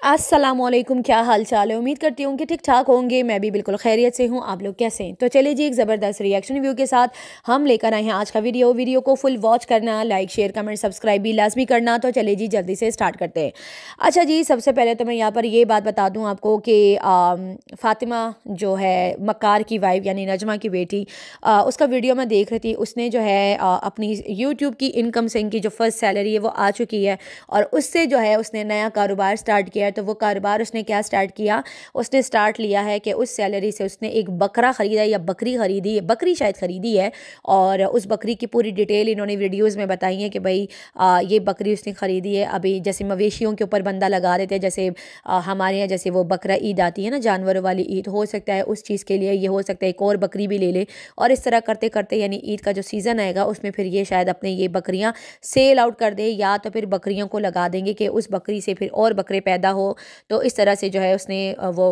अस्सलामुअलैकुम, क्या हाल चाल है। उम्मीद करती हूँ कि ठीक ठाक होंगे। मैं भी बिल्कुल खैरियत से हूँ। आप लोग कैसे हैं? तो चलिए जी, एक ज़बरदस्त रिएक्शन रिव्यू के साथ हम लेकर आए हैं आज का वीडियो को फुल वॉच करना, लाइक शेयर कमेंट सब्सक्राइब भी लाजमी करना। तो चलिए जी, जल्दी से स्टार्ट करते हैं। अच्छा जी, सबसे पहले तो मैं यहाँ पर ये बात बता दूँ आपको कि फ़ातिमा जो है मक्कार की वाइफ यानी नजमा की बेटी, उसका वीडियो मैं देख रही थी। उसने जो है अपनी यूट्यूब की इनकम से इनकी जो फर्स्ट सैलरी है वो आ चुकी है और उससे जो है उसने नया कारोबार स्टार्ट किया है। तो वो कारोबार उसने क्या स्टार्ट किया, उसने स्टार्ट लिया है कि उस सैलरी से उसने एक बकरा ख़रीदा या बकरी ख़रीदी है, बकरी शायद ख़रीदी है। और उस बकरी की पूरी डिटेल इन्होंने वीडियोज़ में बताई है कि भाई ये बकरी उसने ख़रीदी है। अभी जैसे मवेशियों के ऊपर बंदा लगा देते हैं, जैसे हमारे यहाँ जैसे वो बकरा ईद आती है ना, जानवरों वाली ईद, हो सकता है उस चीज़ के लिए ये हो सकता है एक और बकरी भी ले ले। और इस तरह करते करते यानी ईद का जो सीज़न आएगा उसमें फिर ये शायद अपने ये बकरियाँ सेल आउट कर दे, या तो फिर बकरियों को लगा देंगे कि उस बकरी से फिर और बकरे पैदा हो। तो इस तरह से जो है उसने वो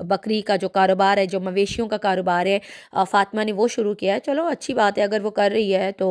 बकरी का जो कारोबार है, जो मवेशियों का कारोबार है, फ़ातिमा ने वो शुरू किया है। चलो अच्छी बात है अगर वो कर रही है। तो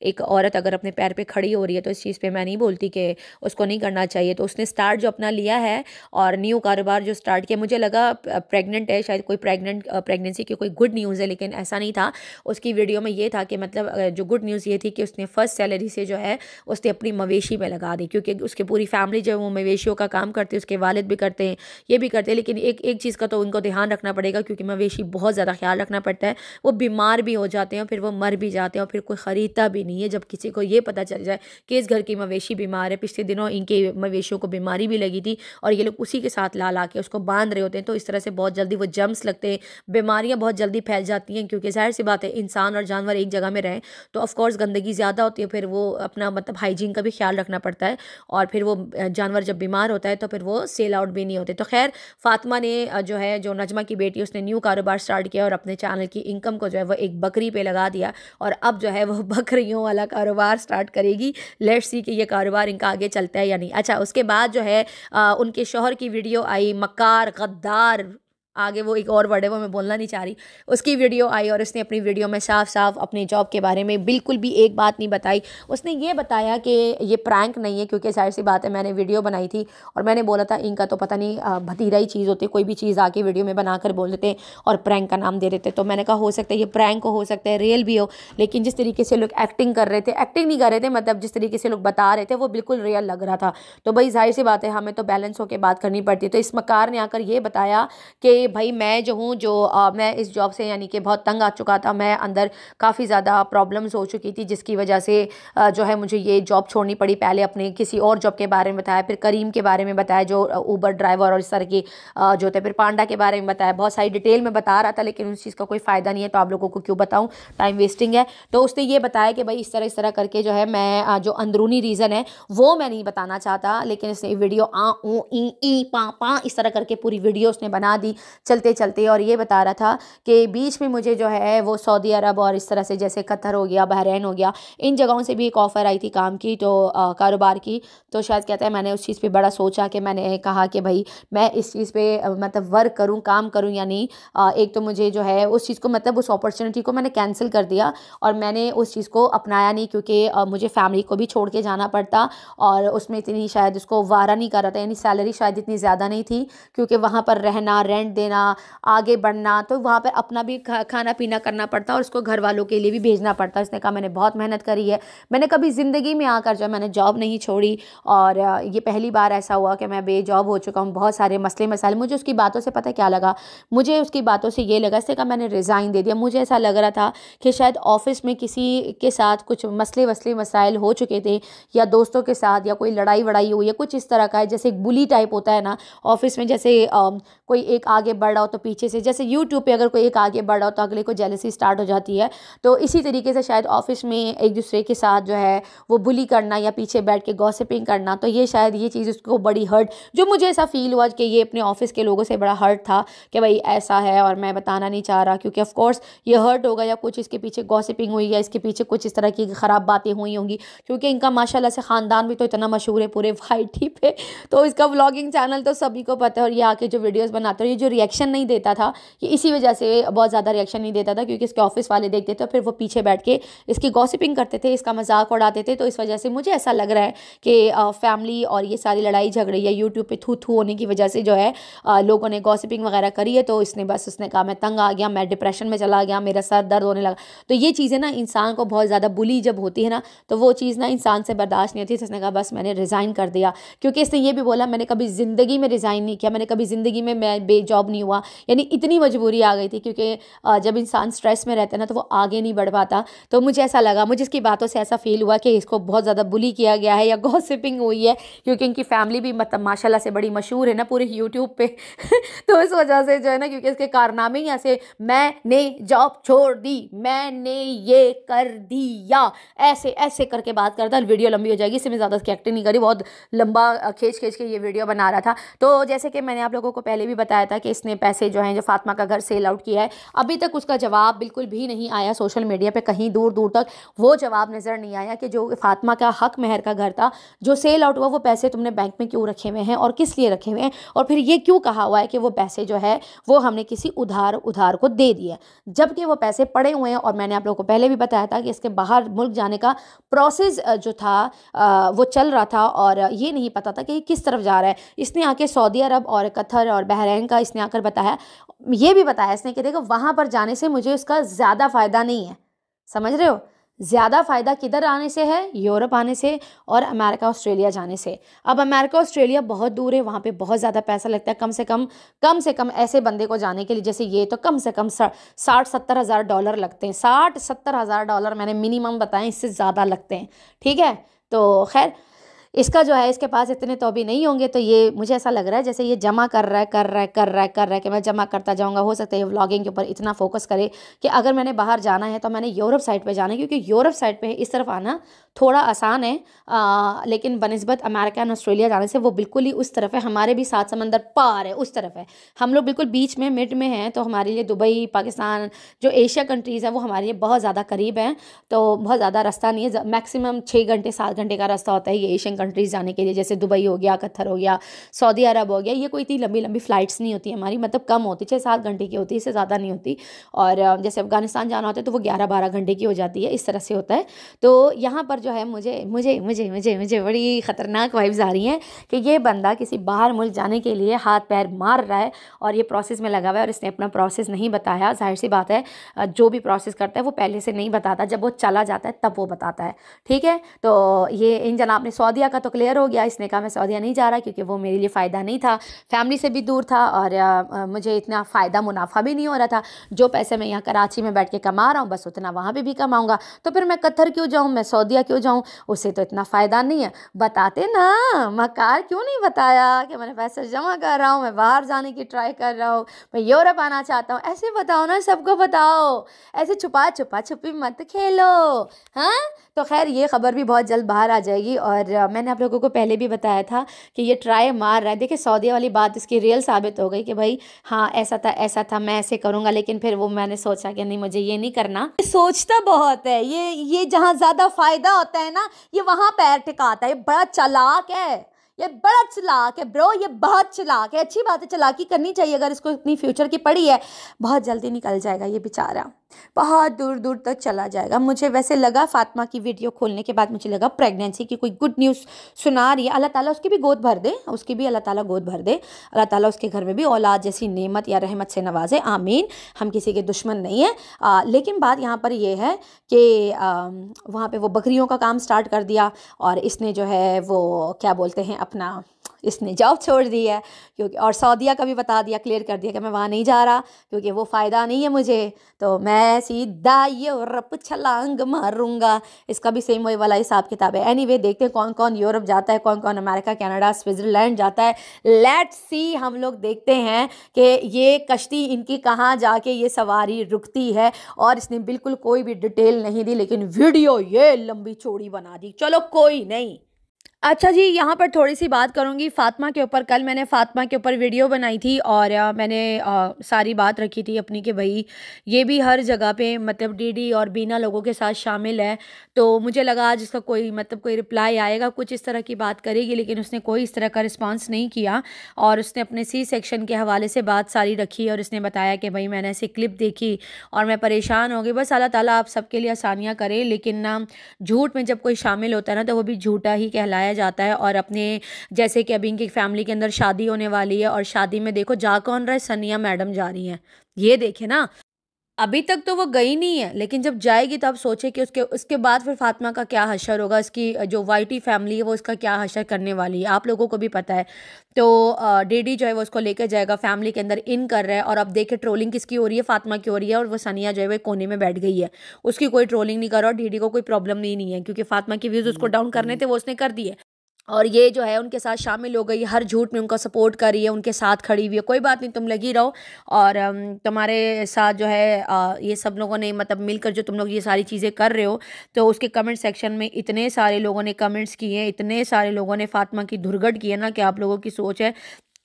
एक औरत अगर अपने पैर पे खड़ी हो रही है तो इस चीज़ पे मैं नहीं बोलती कि उसको नहीं करना चाहिए। तो उसने स्टार्ट जो अपना लिया है और न्यू कारोबार जो स्टार्ट किया, मुझे लगा प्रेग्नेंट है, शायद कोई प्रेगनेंसी की कोई गुड न्यूज़ है, लेकिन ऐसा नहीं था। उसकी वीडियो में ये था कि मतलब जो गुड न्यूज़ ये थी कि उसने फर्स्ट सैलरी से जो है उसने अपनी मवेशी में लगा दी, क्योंकि उसकी पूरी फैमिली जो है वो मवेशियों का काम करती है, उसके वालिद भी करते हैं, ये भी करते हैं। लेकिन एक चीज़ का तो उनको ध्यान रखना पड़ेगा, क्योंकि मवेशी बहुत ज़्यादा ख्याल रखना पड़ता है। वो बीमार भी हो जाते हैं, फिर वो मर भी जाते हैं और फिर कोई ख़रीदता भी नहीं है। जब किसी को ये पता चल जाए कि इस घर की मवेशी बीमार है, पिछले दिनों इनके मवेशियों को बीमारी भी लगी थी और ये लोग उसी के साथ ला के उसको बांध रहे होते हैं, तो इस तरह से बहुत जल्दी वो जम्स लगते हैं, बीमारियाँ बहुत जल्दी फैल जाती हैं। क्योंकि ज़ाहिर सी बात है इंसान और जानवर एक जगह में रहें तो ऑफकोर्स गंदगी ज़्यादा होती है, फिर वो अपना मतलब हाइजीन का भी ख्याल रखना पड़ता है। और फिर वो जानवर जब बीमार होता है तो फिर वो सेल आउट भी नहीं होते। तो खैर फ़ातिमा ने जो है, जो नजमा की बेटी, उसने न्यू कारोबार स्टार्ट किया और अपने चैनल की इनकम को जो है वो एक बकरी पे लगा दिया और अब जो है वो बकरियों वाला कारोबार स्टार्ट करेगी। लेट्स सी कि ये कारोबार इनका आगे चलता है या नहीं। अच्छा, उसके बाद जो है उनके शौहर की वीडियो आई, मक्कार गद्दार, आगे वो एक और वर्ड है वो मैं बोलना नहीं चाह रही, उसकी वीडियो आई और उसने अपनी वीडियो में साफ साफ अपनी जॉब के बारे में बिल्कुल भी एक बात नहीं बताई। उसने ये बताया कि ये प्रैंक नहीं है, क्योंकि जाहिर सी बात है मैंने वीडियो बनाई थी और मैंने बोला था इनका तो पता नहीं भतीरा ही चीज़ होती है, कोई भी चीज़ आके वीडियो में बनाकर बोल देते हैं और प्रैंक का नाम दे देते। तो मैंने कहा हो सकता है ये प्रैंक हो सकता है रियल भी हो, लेकिन जिस तरीके से लोग एक्टिंग कर रहे थे, एक्टिंग नहीं कर रहे थे, मतलब जिस तरीके से लोग बता रहे थे वो बिल्कुल रियल लग रहा था। तो भाई जाहिर सी बात है हमें तो बैलेंस होकर बात करनी पड़ती है। तो इस मकार ने आकर ये बताया कि भाई मैं जो हूँ, मैं इस जॉब से यानी कि बहुत तंग आ चुका था, मैं अंदर काफ़ी ज़्यादा प्रॉब्लम्स हो चुकी थी, जिसकी वजह से जो है मुझे ये जॉब छोड़नी पड़ी। पहले अपने किसी और जॉब के बारे में बताया, फिर करीम के बारे में बताया जो ऊबर ड्राइवर और इस तरह की जो थे, फिर पांडा के बारे में बताया, बहुत सारी डिटेल में बता रहा था, लेकिन उस चीज़ का कोई फ़ायदा नहीं है तो आप लोगों को क्यों बताऊँ, टाइम वेस्टिंग है। तो उसने ये बताया कि भाई इस तरह करके जो है मैं जो अंदरूनी रीज़न है वो मैं नहीं बताना चाहता, लेकिन इसने वीडियो आ ऊ ई पा इस तरह करके पूरी वीडियो उसने बना दी चलते चलते। और ये बता रहा था कि बीच में मुझे जो है वो सऊदी अरब और इस तरह से जैसे कतर हो गया, बहरीन हो गया, इन जगहों से भी एक ऑफ़र आई थी काम की, तो कारोबार की। तो शायद कहता है मैंने उस चीज़ पे बड़ा सोचा कि मैंने कहा कि भाई मैं इस चीज़ पे मतलब वर्क करूं, काम करूं या नहीं। एक तो मुझे जो है उस चीज़ को मतलब उस अपॉर्चुनिटी को मैंने कैंसिल कर दिया और मैंने उस चीज़ को अपनाया नहीं, क्योंकि मुझे फैमिली को भी छोड़ के जाना पड़ता और उसमें इतनी शायद उसको वारा नहीं कर रहा था, यानी सैलरी शायद इतनी ज़्यादा नहीं थी, क्योंकि वहाँ पर रहना, रेंट देना, आगे बढ़ना, तो वहाँ पर अपना भी खाना पीना करना पड़ता और उसको घर वालों के लिए भी भेजना पड़ता। इसने कहा मैंने बहुत मेहनत करी है, मैंने कभी ज़िंदगी में आकर जो मैंने जॉब नहीं छोड़ी और ये पहली बार ऐसा हुआ कि मैं बेजॉब हो चुका हूँ। बहुत सारे मसले मसाइल, मुझे उसकी बातों से पता क्या लगा, मुझे उसकी बातों से ये लगा, इसने कहा मैंने रिज़ाइन दे दिया। मुझे ऐसा लग रहा था कि शायद ऑफिस में किसी के साथ कुछ मसले मसाइल हो चुके थे, या दोस्तों के साथ, या कोई लड़ाई वड़ाई हुई है, कुछ इस तरह का है। जैसे एक बुली टाइप होता है ना ऑफिस में, जैसे कोई एक आगे बढ़ रहा हो तो पीछे से, जैसे यूट्यूब पे अगर कोई एक आगे बढ़ रहा हो तो अगले को जेलसी स्टार्ट हो जाती है, तो इसी तरीके से शायद ऑफिस में एक दूसरे के साथ जो है वो बुली करना या पीछे बैठ के गॉसिपिंग करना। तो ये शायद ये चीज़ उसको बड़ी हर्ट, जो मुझे ऐसा फील हुआ कि ये अपने ऑफिस के लोगों से बड़ा हर्ट था कि भाई ऐसा है और मैं बताना नहीं चाह रहा, क्योंकि ऑफ कोर्स ये हर्ट होगा, या कुछ इसके पीछे गॉसिपिंग हुई या इसके पीछे कुछ इस तरह की ख़राब बातें हुई होंगी, क्योंकि इनका माशाल्लाह से ख़ानदान भी तो इतना मशहूर है पूरे वाईटी पे, तो इसका व्लॉगिंग चैनल तो सभी को पता है और ये आके जो वीडियोज़ बनाते हैं, ये जो रिएक्शन नहीं देता था, कि इसी वजह से बहुत ज़्यादा रिएक्शन नहीं देता था, क्योंकि इसके ऑफिस वाले देखते थे, फिर वो पीछे बैठ के इसकी गॉसिपिंग करते थे, इसका मजाक उड़ाते थे। तो इस वजह से मुझे ऐसा लग रहा है कि फैमिली और ये सारी लड़ाई झगड़े या यूट्यूब पे थू थू होने की वजह से जो है लोगों ने गॉसिपिंग वगैरह करी है। तो उसने कहा मैं तंग आ गया, मैं डिप्रेशन में चला गया, मेरा सर दर्द होने लगा। तो ये चीज़ें ना इंसान को बहुत ज़्यादा बुली जब होती है ना, तो वो चीज़ ना इंसान से बर्दाश्त नहीं होती। तो इसने कहा बस मैंने रिज़ाइन कर दिया, क्योंकि इसने ये भी बोला मैंने कभी ज़िंदगी में रिज़ाइन नहीं किया, मैंने कभी ज़िंदगी में मैं बेजॉब नहीं हुआ। यानी इतनी मजबूरी आ गई थी, क्योंकि जब इंसान स्ट्रेस में रहता है ना तो वो आगे नहीं बढ़ पाता। तो मुझे ऐसा लगा, मुझे इसकी बातों से ऐसा फील हुआ कि इसको बहुत ज़्यादा बुली किया गया है या गॉसिपिंग हुई है, क्योंकि इनकी फैमिली भी मतलब माशाल्लाह से बड़ी मशहूर है ना पूरे यूट्यूब पे। तो इस वजह से जो है ना, क्योंकि इसके कारनामे ही ऐसे, मैंने जॉब छोड़ दी, मैंने ये कर दिया, ऐसे ऐसे करके बात करता है। वीडियो लंबी हो जाएगी, इससे मैं ज़्यादा इसकी एक्टिंग नहीं करी, बहुत लंबा खींच खींच के ये वीडियो बना रहा था। तो जैसे कि मैंने आप लोगों को पहले भी बताया था कि इसने पैसे जो हैं जो फातिमा का घर सेल आउट किया है, अभी तक उसका जवाब बिल्कुल भी नहीं आया सोशल मीडिया पे, कहीं दूर दूर तक वो जवाब नज़र नहीं आया कि जो फातिमा का हक महर का घर था जो सेल आउट हुआ, वो पैसे तुमने बैंक में क्यों रखे हुए हैं और किस लिए रखे हुए हैं, और फिर ये क्यों कहा हुआ है कि वो पैसे जो है वो हमने किसी उधार को दे दिए, जबकि वो पैसे पड़े हुए हैं। और मैंने आप लोगों को पहले भी बताया था कि इसके बाहर मुल्क जाने का प्रोसेस जो था वो चल रहा था, और ये नहीं पता था कि ये किस तरफ जा रहा है। इसने आके सऊदी अरब और कतर और बहरीन का इसने आकर बताया, ये भी बताया इसने कि देखो वहाँ पर जाने से मुझे उसका ज़्यादा फ़ायदा नहीं है, समझ रहे हो। ज़्यादा फ़ायदा किधर आने से है, यूरोप आने से और अमेरिका ऑस्ट्रेलिया जाने से। अब अमेरिका ऑस्ट्रेलिया बहुत दूर है, वहाँ पे बहुत ज़्यादा पैसा लगता है, कम से कम ऐसे बंदे को जाने के लिए जैसे ये, तो कम से कम 60-70 हज़ार डॉलर लगते हैं। 60-70 हज़ार डॉलर मैंने मिनिमम बताएं, इससे ज़्यादा लगते हैं, ठीक है। तो खैर इसका जो है, इसके पास इतने तो अभी नहीं होंगे। तो ये मुझे ऐसा लग रहा है जैसे ये जमा कर रहा है कि मैं जमा करता जाऊंगा। हो सकता है ये व्लॉगिंग के ऊपर इतना फोकस करे कि अगर मैंने बाहर जाना है तो मैंने यूरोप साइड पे जाना है, क्योंकि यूरोप साइड पे इस तरफ आना थोड़ा आसान है, लेकिन बनिस्बत अमेरिका और ऑस्ट्रेलिया जाने से वो बिल्कुल ही उस तरफ है, हमारे भी 7 समंदर पार है, उस तरफ है। हम लोग बिल्कुल बीच में मिड में हैं, तो हमारे लिए दुबई, पाकिस्तान, जो एशिया कंट्रीज़ हैं वो हमारे लिए बहुत ज़्यादा करीब हैं। तो बहुत ज़्यादा रास्ता नहीं है, मैक्सिमम 6 घंटे 7 घंटे का रास्ता होता है ये एशियन कंट्रीज़ जाने के लिए, जैसे दुबई हो गया, कतर हो गया, सऊदी अरब हो गया। ये कोई इतनी लंबी लंबी फ़्लाइट्स नहीं होती हमारी, मतलब कम होती, 6-7 घंटे की होती है, इससे ज़्यादा नहीं होती। और जैसे अफगानिस्तान जाना होता है तो वो 11-12 घंटे की हो जाती है, इस तरह से होता है। तो यहाँ पर जो है मुझे मुझे मुझे मुझे मुझे बड़ी ख़तरनाक वाइब्स आ रही हैं कि ये बंदा किसी बाहर मुल्क जाने के लिए हाथ पैर मार रहा है और ये प्रोसेस में लगा हुआ है, और इसने अपना प्रोसेस नहीं बताया। जाहिर सी बात है, जो भी प्रोसेस करता है वो पहले से नहीं बताता, जब वो चला जाता है तब वो बताता है, ठीक है। तो ये इन जनाब ने सऊदीया का तो क्लियर हो गया, इसने कहा मैं सऊदीया नहीं जा रहा क्योंकि वो मेरे लिए फ़ायदा नहीं था, फैमिली से भी दूर था और मुझे इतना फ़ायदा मुनाफा भी नहीं हो रहा था। जो पैसे मैं यहाँ कराची में बैठ के कमा रहा हूँ बस उतना वहाँ पे भी कमाऊँगा, तो फिर मैं कतर क्यों जाऊँ, मैं सऊदीया क्यों जाऊँ, उससे तो इतना फ़ायदा नहीं है। बताते ना, मकार क्यों नहीं बताया कि मैंने पैसे जमा कर रहा हूँ, मैं बाहर जाने की ट्राई कर रहा हूँ, मैं यूरोप आना चाहता हूँ। ऐसे बताओ ना, सबको बताओ, ऐसे छुपा छुपी मत खेलो। हाँ, तो खैर ये खबर भी बहुत जल्द बाहर आ जाएगी। और मैंने आप लोगों को पहले भी बताया था कि ये ट्राई मार रहा है। देखिए सऊदीया वाली बात इसकी रियल साबित हो गई कि भाई हाँ ऐसा था मैं ऐसे करूँगा, लेकिन फिर वो मैंने सोचा कि नहीं मुझे ये नहीं करना। सोचता बहुत है ये जहाँ ज़्यादा फ़ायदा होता है ना ये वहाँ पैर टिकाता है। ये बड़ा चालाक है, ये बड़ा चालाक है ब्रो, ये बहुत चालाक है। अच्छी बात है, चालाकी करनी चाहिए, अगर इसको इतनी फ्यूचर की पड़ी है। बहुत जल्दी निकल जाएगा ये बेचारा, बहुत दूर दूर तक चला जाएगा। मुझे वैसे लगा फातिमा की वीडियो खोलने के बाद मुझे लगा प्रेगनेंसी की कोई गुड न्यूज़ सुना रही है। अल्लाह ताला उसकी भी गोद भर दे, उसकी भी अल्लाह ताला गोद भर दे, अल्लाह ताला उसके घर में भी औलाद जैसी नेमत या रहमत से नवाजे, आमीन। हम किसी के दुश्मन नहीं है। लेकिन बात यहाँ पर ये है कि वहाँ पे वो बकरियों का काम स्टार्ट कर दिया और इसने जो है वो क्या बोलते हैं अपना इसने जॉब छोड़ दी है, क्योंकि और सऊदीया का भी बता दिया, क्लियर कर दिया कि मैं वहाँ नहीं जा रहा क्योंकि वो फ़ायदा नहीं है मुझे, तो मैं सीधा यूरोप छलांग मारूंगा। इसका भी सेम वही वाला हिसाब किताब है। एनीवे देखते हैं कौन कौन यूरोप जाता है, कौन कौन अमेरिका, कनाडा, स्विट्ज़रलैंड जाता है। लेट्स सी, हम लोग देखते हैं कि ये कश्ती इनकी कहाँ जाके ये सवारी रुकती है। और इसने बिल्कुल कोई भी डिटेल नहीं दी, लेकिन वीडियो ये लंबी चौड़ी बना दी। चलो कोई नहीं, अच्छा जी, यहाँ पर थोड़ी-सी बात करूँगी फ़ातिमा के ऊपर। कल मैंने फ़ातिमा के ऊपर वीडियो बनाई थी और मैंने सारी बात रखी थी अपनी कि भई ये भी हर जगह पे मतलब डीडी और बीना लोगों के साथ शामिल है। तो मुझे लगा आज इसका कोई मतलब कोई रिप्लाई आएगा, कुछ इस तरह की बात करेगी, लेकिन उसने कोई इस तरह का रिस्पॉन्स नहीं किया और उसने अपने सी सेक्शन के हवाले से बात सारी रखी और उसने बताया कि भई मैंने ऐसी क्लिप देखी और मैं परेशान हो गई। बस अल्लाह ताला आप सबके लिए आसानियाँ करे, लेकिन ना झूठ में जब कोई शामिल होता है ना तो वो भी झूठा ही कहलाया जाता है। और अपने जैसे कि अभी इनकी फैमिली के अंदर शादी होने वाली है और शादी में देखो जा कौन रहा है, सनिया मैडम जा रही हैं। ये देखे ना, अभी तक तो वो गई नहीं है, लेकिन जब जाएगी तब सोचे कि उसके उसके बाद फिर फातिमा का क्या हशर होगा, इसकी जो वाइटी फैमिली है वो इसका क्या हशर करने वाली है, आप लोगों को भी पता है। तो डीडी जो है वो उसको लेकर जाएगा, फैमिली के अंदर इन कर रहा है और अब देखे ट्रोलिंग किसकी हो रही है, फातिमा की हो रही है और वो सनिया जो है वो कोने में बैठ गई है। उसकी कोई ट्रोलिंग नहीं कर रहा और डीडी को कोई प्रॉब्लम नहीं है, क्योंकि फातिमा के व्यूज़ उसको डाउन करने थे वो उसने कर दिए। और ये जो है उनके साथ शामिल हो गई, हर झूठ में उनका सपोर्ट कर रही है, उनके साथ खड़ी हुई है। कोई बात नहीं, तुम लगी रहो और तुम्हारे साथ जो है ये सब लोगों ने मतलब मिलकर जो तुम लोग ये सारी चीज़ें कर रहे हो, तो उसके कमेंट सेक्शन में इतने सारे लोगों ने कमेंट्स किए हैं, इतने सारे लोगों ने फातिमा की धुरगट की है ना कि आप लोगों की सोच है।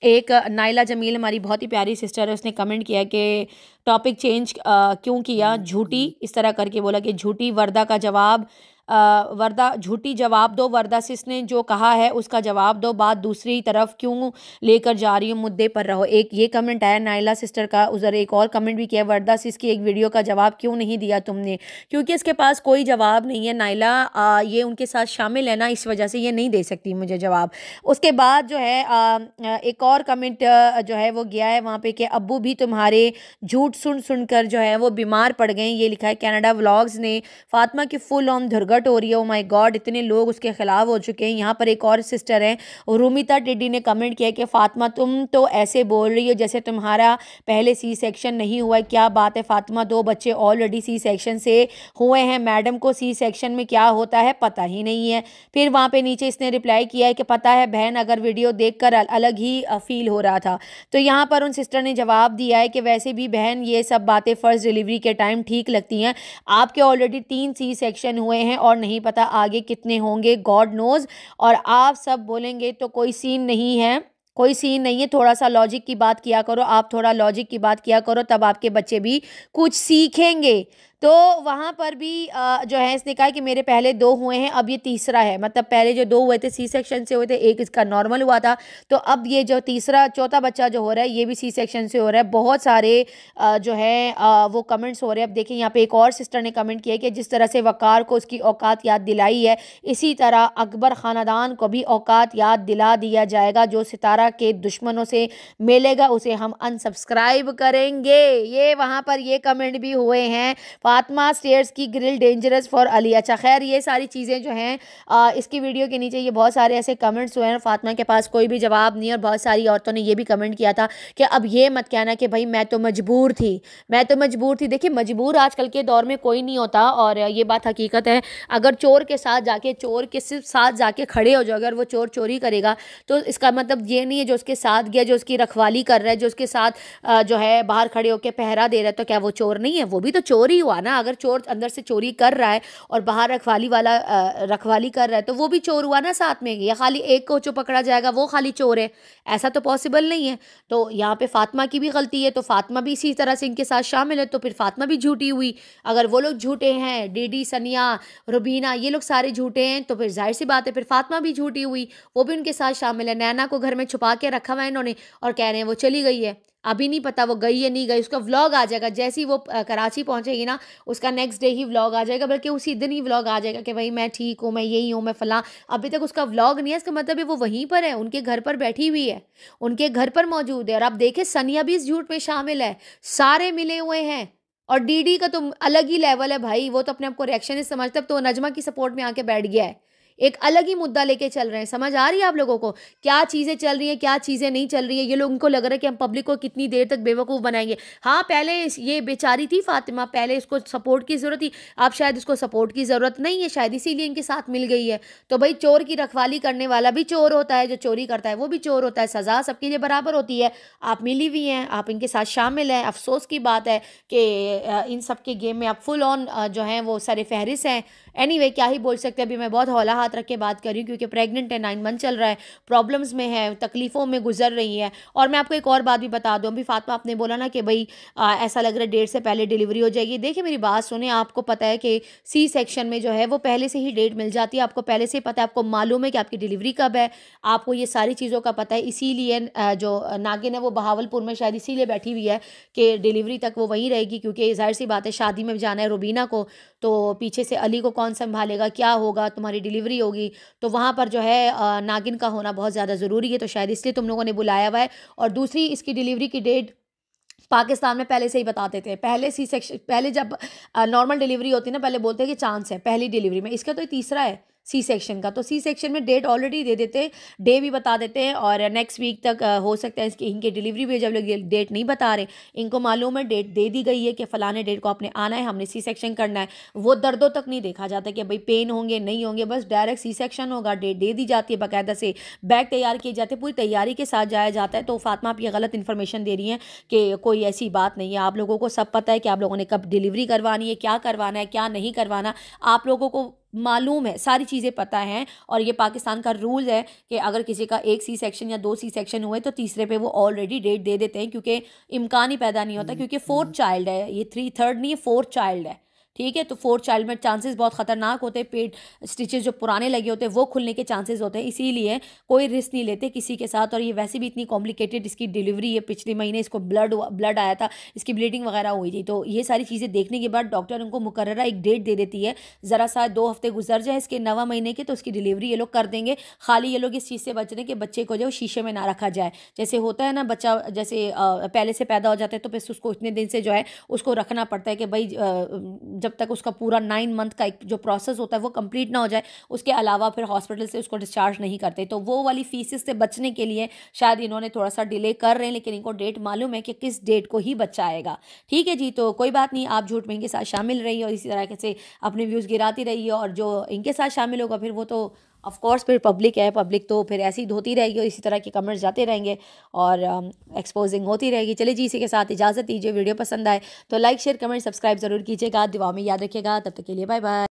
एक नाइला जमील हमारी बहुत ही प्यारी सिस्टर है, उसने कमेंट किया कि टॉपिक चेंज क्यों किया, झूठी इस तरह करके बोला कि झूठी वर्दा का जवाब वर्दा झूठी जवाब दो, वर्दा सिस ने जो कहा है उसका जवाब दो, बात दूसरी तरफ क्यों लेकर जा रही हो, मुद्दे पर रहो। एक ये कमेंट आया नाइला सिस्टर का। उधर एक और कमेंट भी किया, वर्दा सिस की एक वीडियो का जवाब क्यों नहीं दिया तुमने, क्योंकि इसके पास कोई जवाब नहीं है नाइला, ये उनके साथ शामिल है ना, इस वजह से ये नहीं दे सकती मुझे जवाब। उसके बाद जो है एक और कमेंट जो है वो गया है वहाँ पे कि अब्बू भी तुम्हारे झूठ सुन सुनकर जो है वो बीमार पड़ गए, ये लिखा है कनाडा व्लॉग्स ने। फातिमा की फुल ऑन धुरगट हो रही है, ओ माय गॉड, इतने लोग उसके खिलाफ हो चुके हैं। यहाँ पर एक और सिस्टर है रूमिता टिड्डी ने कमेंट किया कि फातिमा तुम तो ऐसे बोल रही हो जैसे तुम्हारा पहले सी सेक्शन नहीं हुआ है, क्या बात है फातिमा, 2 बच्चे ऑलरेडी सी सेक्शन से हुए हैं, मैडम को सी सेक्शन में क्या होता है पता ही नहीं है। फिर वहाँ पे नीचे इसने रिप्लाई किया है कि पता है बहन, अगर वीडियो देखकर अलग ही फील हो रहा था। तो यहाँ पर उन सिस्टर ने जवाब दिया है कि वैसे भी बहन ये सब बातें फर्स्ट डिलीवरी के टाइम ठीक लगती हैं, आपके ऑलरेडी 3 सी सेक्शन हुए हैं और नहीं पता आगे कितने होंगे, गॉड नोज। और आप सब बोलेंगे तो कोई सीन नहीं है, कोई सीन नहीं है, थोड़ा सा लॉजिक की बात किया करो, आप थोड़ा लॉजिक की बात किया करो, तब आपके बच्चे भी कुछ सीखेंगे। तो वहाँ पर भी जो है इसने कहा कि मेरे पहले 2 हुए हैं, अब ये तीसरा है, मतलब पहले जो 2 हुए थे सी सेक्शन से हुए थे, एक इसका नॉर्मल हुआ था, तो अब ये जो तीसरा चौथा बच्चा जो हो रहा है ये भी सी सेक्शन से हो रहा है। बहुत सारे जो है वो कमेंट्स हो रहे हैं। अब देखिए यहाँ पे एक और सिस्टर ने कमेंट किया कि जिस तरह से वकार को उसकी औकात याद दिलाई है, इसी तरह अकबर ख़ानदान को भी औकात याद दिला दिया जाएगा, जो सितारा के दुश्मनों से मिलेगा उसे हम अनसब्सक्राइब करेंगे। ये वहाँ पर ये कमेंट भी हुए हैं, फातिमा स्टेयर्स की ग्रिल डेंजरस फॉर अली। अच्छा खैर, ये सारी चीज़ें जो हैं इसकी वीडियो के नीचे ये बहुत सारे ऐसे कमेंट्स हुए हैं, फातिमा के पास कोई भी जवाब नहीं है। और बहुत सारी औरतों ने ये भी कमेंट किया था कि अब ये मत कहना कि भाई मैं तो मजबूर थी, मैं तो मजबूर थी। देखिए मजबूर आजकल के दौर में कोई नहीं होता और ये बात हकीकत है। अगर चोर के साथ जाके, चोर के सिर्फ साथ जाके खड़े हो जाओ, अगर वो चोर चोरी करेगा तो इसका मतलब ये नहीं है जो उसके साथ गया, जो उसकी रखवाली कर रहा है, जो उसके साथ जो है बाहर खड़े होकर पहरा दे रहा है, तो क्या वो चोर नहीं है, वो भी तो चोर ही हुआ ना। अगर चोर अंदर से चोरी कर रहा है और बाहर रखवाली वाला रखवाली कर रहा है तो वो भी चोर हुआ ना साथ में। या खाली एक को जो पकड़ा जाएगा वो खाली चोर है, ऐसा तो पॉसिबल नहीं है। तो यहाँ पे फातिमा की भी गलती है, तो फातिमा भी इसी तरह से इनके साथ शामिल है, तो फिर फातिमा भी झूठी हुई। अगर वो लोग झूठे हैं, डीडी, सनिया, रुबीना, ये लोग सारे झूठे हैं, तो फिर जाहिर सी बात है फिर फातिमा भी झूठी हुई, वो भी उनके साथ शामिल है। नैना को घर में छुपा के रखा हुआ है इन्होंने और कह रहे हैं वो चली गई है, अभी नहीं पता वो गई या नहीं गई। उसका व्लॉग आ जाएगा जैसे ही वो कराची पहुंचेगी ना, उसका नेक्स्ट डे ही व्लॉग आ जाएगा, बल्कि उसी दिन ही व्लॉग आ जाएगा कि भाई मैं ठीक हूँ, मैं यही हूँ, मैं फलां। अभी तक उसका व्लॉग नहीं है, इसका मतलब है वो वहीं पर है, उनके घर पर बैठी हुई है, उनके घर पर मौजूद है। और आप देखें सनिया भी इस झूठ में शामिल है, सारे मिले हुए हैं। और डीडी का तो अलग ही लेवल है भाई, वो तो अपने आप को रिएक्शन समझता है, तो नजमा की सपोर्ट में आके बैठ गया है, एक अलग ही मुद्दा लेके चल रहे हैं। समझ आ रही है आप लोगों को क्या चीज़ें चल रही हैं, क्या चीज़ें नहीं चल रही है। ये लोग, उनको लग रहा है कि हम पब्लिक को कितनी देर तक बेवकूफ़ बनाएंगे। हाँ पहले ये बेचारी थी फातिमा, पहले इसको सपोर्ट की ज़रूरत थी, अब शायद इसको सपोर्ट की ज़रूरत नहीं है, शायद इसीलिए इनके साथ मिल गई है। तो भाई चोर की रखवाली करने वाला भी चोर होता है, जो चोरी करता है वो भी चोर होता है, सज़ा सबके लिए बराबर होती है। आप मिली हुई हैं, आप इनके साथ शामिल हैं। अफसोस की बात है कि इन सब के गेम में आप फुल ऑन जो हैं वो सर फहरिस्त हैं। एनीवे क्या ही बोल सकते हैं, अभी मैं बहुत हौला हाथ रख के बात कर रही हूँ क्योंकि प्रेग्नेंट है, 9 मंथ चल रहा है, प्रॉब्लम्स में है, तकलीफ़ों में गुजर रही है। और मैं आपको एक और बात भी बता दूँ, अभी फातिमा आपने बोला ना कि भाई ऐसा लग रहा है डेट से पहले डिलीवरी हो जाएगी। देखिए मेरी बात सुने, आपको पता है कि सी सेक्शन में जो है वो पहले से ही डेट मिल जाती है, आपको पहले से ही पता है, आपको मालूम है कि आपकी डिलीवरी कब है, आपको ये सारी चीज़ों का पता है। इसीलिए जो नागिन है वो बहावलपुर में शायद इसीलिए बैठी हुई है कि डिलीवरी तक वो वहीं रहेगी, क्योंकि ज़ाहिर सी बात है शादी में जाना है रुबीना को, तो पीछे से अली को कौन संभालेगा, क्या होगा, तुम्हारी डिलीवरी होगी, तो वहाँ पर जो है नागिन का होना बहुत ज़्यादा ज़रूरी है, तो शायद इसलिए तुम लोगों ने बुलाया हुआ है। और दूसरी, इसकी डिलीवरी की डेट पाकिस्तान में पहले से ही बताते थे, पहले सी सेक्शन, पहले जब नॉर्मल डिलीवरी होती है ना, पहले बोलते हैं कि चांस है पहली डिलीवरी में, इसका तो ये तीसरा है सी सेक्शन का, तो सी सेक्शन में डेट ऑलरेडी दे देते, डे भी बता देते हैं, और नेक्स्ट वीक तक हो सकता है इसकी इनकी डिलीवरी भी, जब लोग डेट नहीं बता रहे, इनको मालूम है डेट दे दी गई है कि फ़लाने डेट को आपने आना है, हमने सी सेक्शन करना है, वो दर्दों तक नहीं देखा जाता कि भाई पेन होंगे नहीं होंगे, बस डायरेक्ट सी सेक्शन होगा, डेट दे दी जाती है, बाकायदा से बैग तैयार किए जाते हैं, पूरी तैयारी के साथ जाया जाता है। तो फातिमा आप ये गलत इन्फॉर्मेशन दे रही हैं कि कोई ऐसी बात नहीं है, आप लोगों को सब पता है कि आप लोगों ने कब डिलीवरी करवानी है, क्या करवाना है, क्या नहीं करवाना, आप लोगों को मालूम है, सारी चीज़ें पता हैं। और ये पाकिस्तान का रूल है कि अगर किसी का एक सी सेक्शन या 2 सी सेक्शन हुए तो तीसरे पे वो ऑलरेडी डेट दे देते हैं, क्योंकि इम्कान ही पैदा नहीं होता, क्योंकि फोर्थ चाइल्ड है ये, थर्ड नहीं है, फोर्थ चाइल्ड है, ठीक है। तो फोर्थ चाइल्ड में चांसेस बहुत ख़तरनाक होते हैं, पेट स्टिचेस जो पुराने लगे होते हैं वो खुलने के चांसेस होते हैं, इसीलिए कोई रिस्क नहीं लेते किसी के साथ। और ये वैसे भी इतनी कॉम्प्लिकेटेड इसकी डिलीवरी है, पिछले महीने इसको ब्लड आया था, इसकी ब्लीडिंग वगैरह हुई थी, तो ये सारी चीज़ें देखने के बाद डॉक्टर उनको मुकर्ररा एक डेट दे देती है, ज़रा सा 2 हफ्ते गुजर जाए इसके 9वां महीने के, तो उसकी डिलीवरी ये लोग कर देंगे। खाली ये लोग इस चीज़ से बच रहे हैं कि बच्चे को जो शीशे में ना रखा जाए, जैसे होता है ना बच्चा जैसे पहले से पैदा हो जाता है तो फिर उसको इतने दिन से जो है उसको रखना पड़ता है कि भाई जब तक उसका पूरा 9 मंथ का एक जो प्रोसेस होता है वो कंप्लीट ना हो जाए, उसके अलावा फिर हॉस्पिटल से उसको डिस्चार्ज नहीं करते, तो वो वाली फीसेस से बचने के लिए शायद इन्होंने थोड़ा सा डिले कर रहे हैं, लेकिन इनको डेट मालूम है कि किस डेट को ही बच्चा आएगा। ठीक है जी, तो कोई बात नहीं, आप झूठ में इनके साथ शामिल रहिए और इसी तरह से अपने व्यूज़ गिराती रहिए, और जो इनके साथ शामिल होगा फिर वो तो ऑफ कोर्स फिर पब्लिक है, पब्लिक तो फिर ऐसी धोती रहेगी और इसी तरह के कमेंट्स जाते रहेंगे और एक्सपोजिंग होती रहेगी। चलिए जी, इसी के साथ इजाज़त दीजिए, वीडियो पसंद आए तो लाइक शेयर कमेंट सब्सक्राइब ज़रूर कीजिएगा, दुआ में याद रखिएगा, तब तक के लिए बाय बाय।